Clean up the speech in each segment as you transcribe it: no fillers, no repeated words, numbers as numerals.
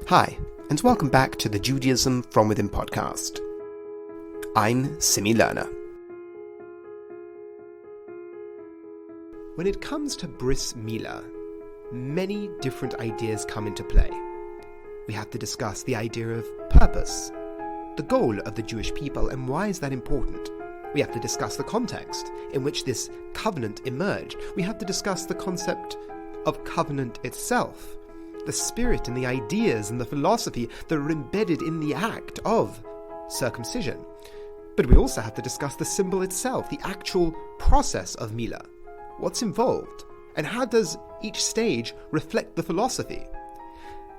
Hi, and welcome back to the Judaism from Within podcast. I'm Simi Lerner. When it comes to Brit Milah, many different ideas come into play. We have to discuss the idea of purpose, the goal of the Jewish people, and why is that important? We have to discuss the context in which this covenant emerged. We have to discuss the concept of covenant itself, the spirit and the ideas and the philosophy that are embedded in the act of circumcision. But we also have to discuss the symbol itself, the actual process of Milah. What's involved, and how does each stage reflect the philosophy?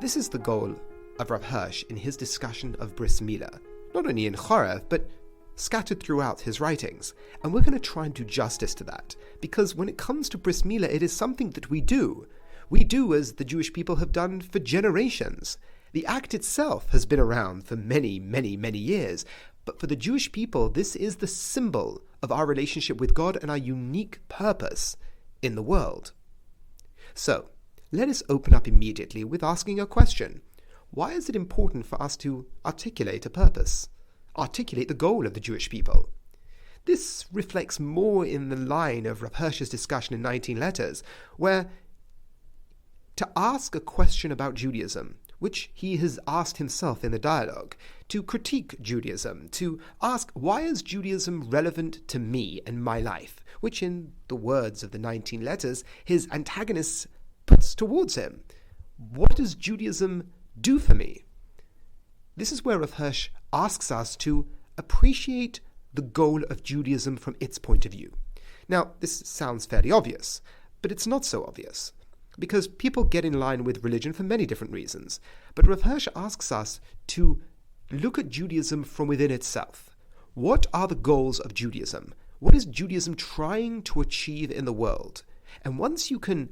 This is the goal of Rav Hirsch in his discussion of Brit Milah, not only in Horeb, but scattered throughout his writings. And we're going to try and do justice to that, because when it comes to Brit Milah, it is something that we do. We do as the Jewish people have done for generations. The act itself has been around for many, many, many years. But for the Jewish people, this is the symbol of our relationship with God and our unique purpose in the world. So, let us open up immediately with asking a question. Why is it important for us to articulate a purpose? Articulate the goal of the Jewish people? This reflects more in the line of Rav Hirsch's discussion in 19 Letters, where to ask a question about Judaism, which he has asked himself in the dialogue, to critique Judaism, to ask, why is Judaism relevant to me and my life, which in the words of the 19 Letters, his antagonist puts towards him. What does Judaism do for me? This is where Rav Hirsch asks us to appreciate the goal of Judaism from its point of view. Now, this sounds fairly obvious, but it's not so obvious, because people get in line with religion for many different reasons. But Rav Hirsch asks us to look at Judaism from within itself. What are the goals of Judaism? What is Judaism trying to achieve in the world? And once you can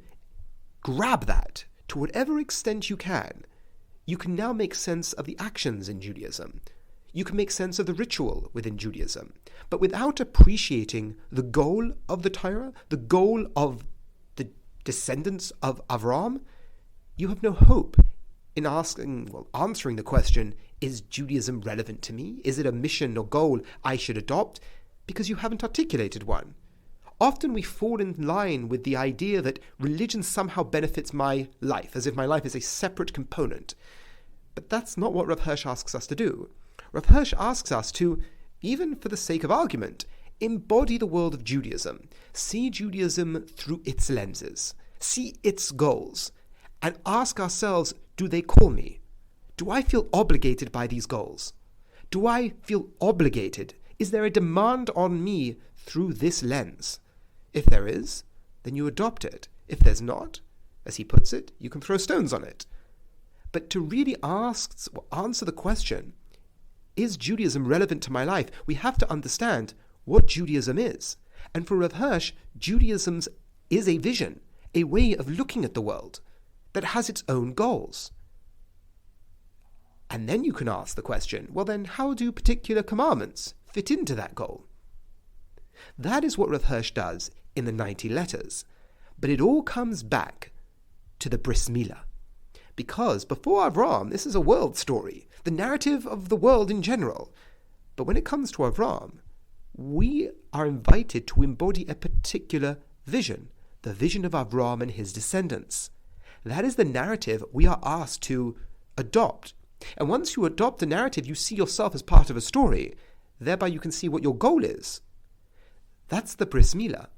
grab that to whatever extent you can now make sense of the actions in Judaism. You can make sense of the ritual within Judaism. But without appreciating the goal of the Torah, the goal of the descendants of Avram, you have no hope in answering the question, is Judaism relevant to me? Is it a mission or goal I should adopt? Because you haven't articulated one. Often we fall in line with the idea that religion somehow benefits my life, as if my life is a separate component. But that's not what Rav Hirsch asks us to do. Rav Hirsch asks us to, even for the sake of argument, embody the world of Judaism, see Judaism through its lenses, see its goals, and ask ourselves, do they call me? Do I feel obligated by these goals? Do I feel obligated? Is there a demand on me through this lens? If there is, then you adopt it. If there's not, as he puts it, you can throw stones on it. But to really answer the question, is Judaism relevant to my life? We have to understand what Judaism is. And for Rav Hirsch, Judaism is a vision, a way of looking at the world that has its own goals. And then you can ask the question, well then, how do particular commandments fit into that goal? That is what Rav Hirsch does in the 90 Letters. But it all comes back to the Brit Milah. Because before Avram, this is a world story, the narrative of the world in general. But when it comes to Avram, we are invited to embody a particular vision, the vision of Avram and his descendants. That is the narrative we are asked to adopt. And once you adopt the narrative, you see yourself as part of a story. Thereby you can see what your goal is. That's the Brit Milah.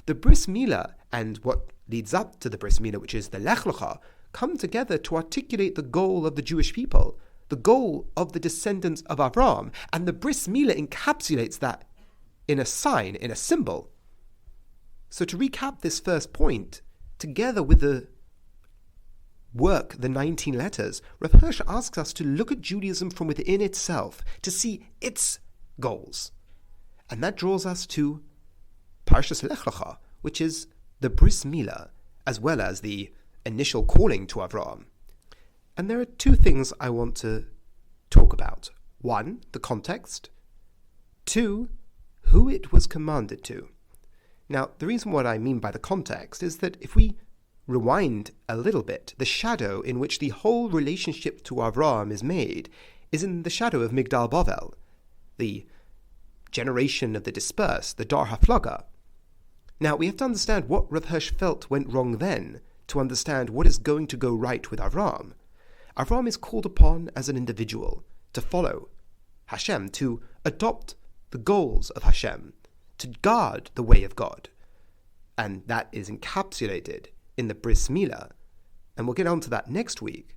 The Brit Milah and what leads up to the Brit Milah, which is the Lech Lecha, come together to articulate the goal of the Jewish people, the goal of the descendants of Avram. And the Brit Milah encapsulates that in a sign, in a symbol. So to recap this first point, together with the work, the 19 Letters, Rav Hirsch asks us to look at Judaism from within itself, to see its goals. And that draws us to Parshas Lech Lecha, which is the Brit Milah, as well as the initial calling to Avram. And there are two things I want to talk about. One, the context. Two, who it was commanded to. Now, the reason what I mean by the context is that if we rewind a little bit, the shadow in which the whole relationship to Avram is made is in the shadow of Migdal Bavel, the generation of the dispersed, the Dar HaFlaga. Now, we have to understand what Rav Hirsch felt went wrong then to understand what is going to go right with Avram. Avram is called upon as an individual to follow Hashem, to adopt the goals of Hashem, to guard the way of God. And that is encapsulated in the Brit Milah. And we'll get on to that next week.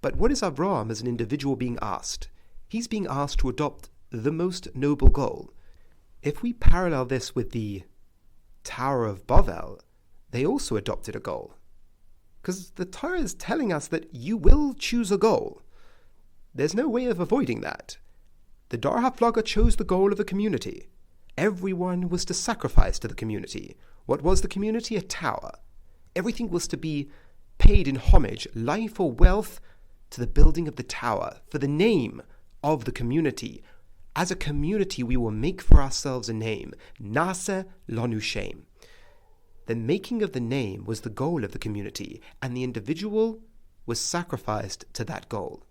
But what is Avram as an individual being asked? He's being asked to adopt the most noble goal. If we parallel this with the Tower of Babel, they also adopted a goal. Because the Torah is telling us that you will choose a goal. There's no way of avoiding that. The Dar HaFlaga chose the goal of the community. Everyone was to sacrifice to the community. What was the community? A tower. Everything was to be paid in homage, life or wealth, to the building of the tower, for the name of the community. As a community, we will make for ourselves a name. Nase lanu shem. The making of the name was the goal of the community, and the individual was sacrificed to that goal.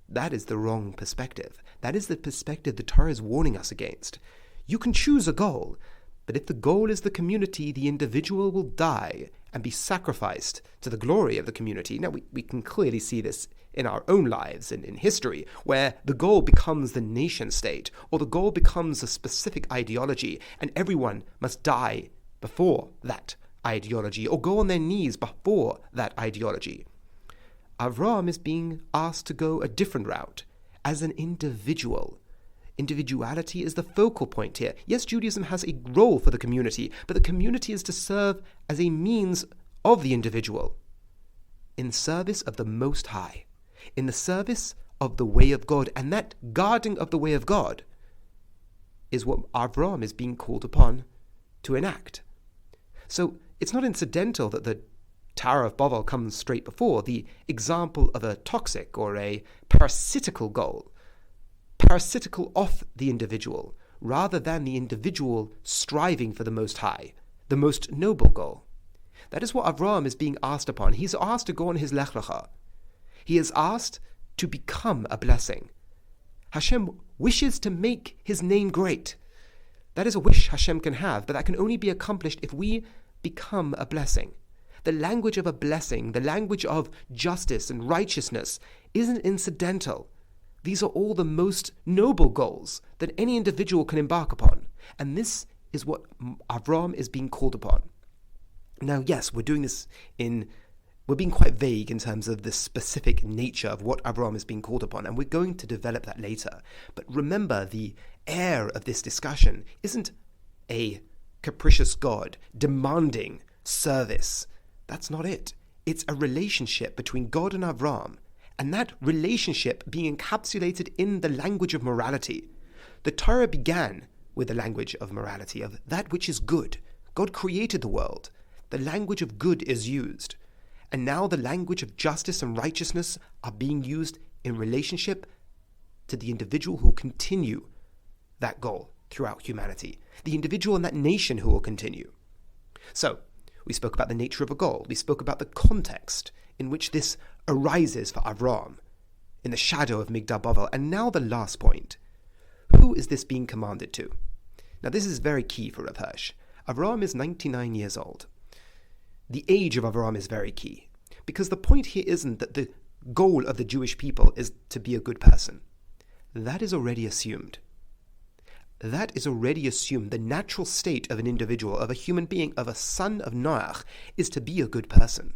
That is the wrong perspective. That is the perspective the Torah is warning us against. You can choose a goal, but if the goal is the community, the individual will die and be sacrificed to the glory of the community. Now, we can clearly see this in our own lives and in history, where the goal becomes the nation state, or the goal becomes a specific ideology, and everyone must die before that ideology, or go on their knees before that ideology. Avram is being asked to go a different route, as an individual. Individuality is the focal point here. Yes, Judaism has a role for the community, but the community is to serve as a means of the individual, in service of the Most High, in the service of the way of God, and that guarding of the way of God is what Avram is being called upon to enact. So it's not incidental that the Tower of Babel comes straight before the example of a toxic or a parasitical goal, parasitical of the individual, rather than the individual striving for the Most High, the most noble goal. That is what Avram is being asked upon. He's asked to go on his Lech Lecha. He is asked to become a blessing. Hashem wishes to make his name great. That is a wish Hashem can have, but that can only be accomplished if we become a blessing. The language of a blessing, the language of justice and righteousness, isn't incidental. These are all the most noble goals that any individual can embark upon. And this is what Avram is being called upon. Now, yes, we're being quite vague in terms of the specific nature of what Avram is being called upon, and we're going to develop that later. But remember, the air of this discussion isn't a capricious God demanding service. That's not it. It's a relationship between God and Avram, and that relationship being encapsulated in the language of morality. The Torah began with the language of morality, of that which is good. God created the world. The language of good is used. And now the language of justice and righteousness are being used in relationship to the individual who will continue that goal throughout humanity. The individual and that nation who will continue. So, we spoke about the nature of a goal. We spoke about the context in which this arises for Avram, in the shadow of Migdal Bavel. And now the last point. Who is this being commanded to? Now this is very key for Rav Hirsch. Avram is 99 years old. The age of Avram is very key, because the point here isn't that the goal of the Jewish people is to be a good person. That is already assumed. That is already assumed. The natural state of an individual, of a human being, of a son of Noach, is to be a good person.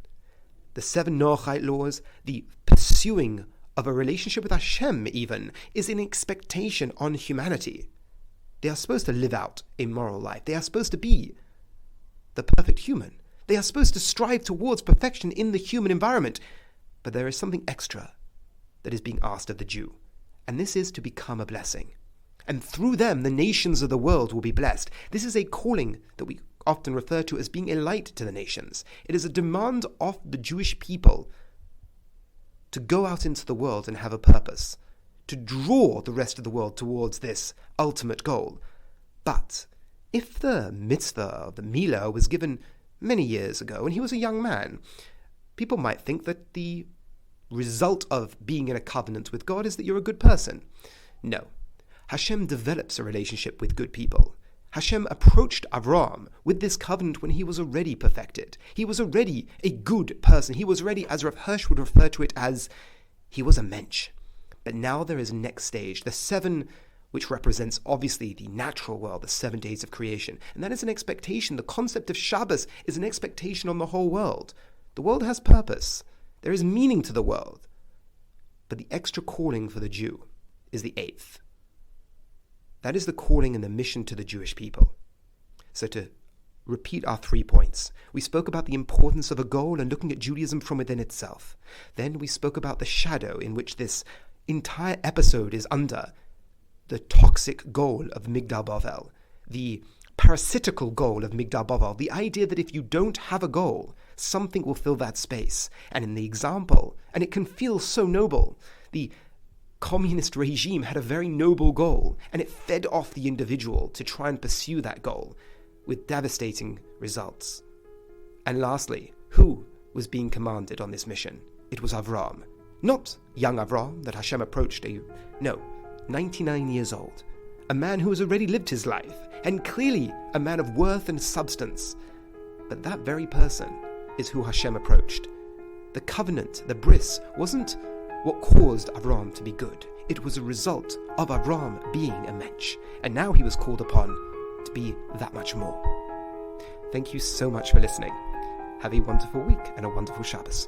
The 7 Noachite laws, the pursuing of a relationship with Hashem even, is an expectation on humanity. They are supposed to live out a moral life. They are supposed to be the perfect human. They are supposed to strive towards perfection in the human environment. But there is something extra that is being asked of the Jew, and this is to become a blessing. And through them, the nations of the world will be blessed. This is a calling that we often refer to as being a light to the nations. It is a demand of the Jewish people to go out into the world and have a purpose, to draw the rest of the world towards this ultimate goal. But if the mitzvah of the Milah was given many years ago, and he was a young man. People might think that the result of being in a covenant with God is that you're a good person. No. Hashem develops a relationship with good people. Hashem approached Avram with this covenant when he was already perfected. He was already a good person. He was already, as Rav Hirsch would refer to it as, he was a mensch. But now there is a next stage, the 7, which represents obviously the natural world, the 7 days of creation. And that is an expectation. The concept of Shabbos is an expectation on the whole world. The world has purpose. There is meaning to the world. But the extra calling for the Jew is the 8th. That is the calling and the mission to the Jewish people. So to repeat our 3 points, we spoke about the importance of a goal and looking at Judaism from within itself. Then we spoke about the shadow in which this entire episode is under, the toxic goal of Migdal Bavel, the parasitical goal of Migdal Bavel, the idea that if you don't have a goal, something will fill that space. And in the example, and it can feel so noble, the communist regime had a very noble goal, and it fed off the individual to try and pursue that goal with devastating results. And lastly, who was being commanded on this mission? It was Avram. Not young Avram that Hashem approached, 99 years old. A man who has already lived his life, and clearly a man of worth and substance. But that very person is who Hashem approached. The covenant, the bris, wasn't what caused Avram to be good. It was a result of Avram being a mensch. And now he was called upon to be that much more. Thank you so much for listening. Have a wonderful week and a wonderful Shabbos.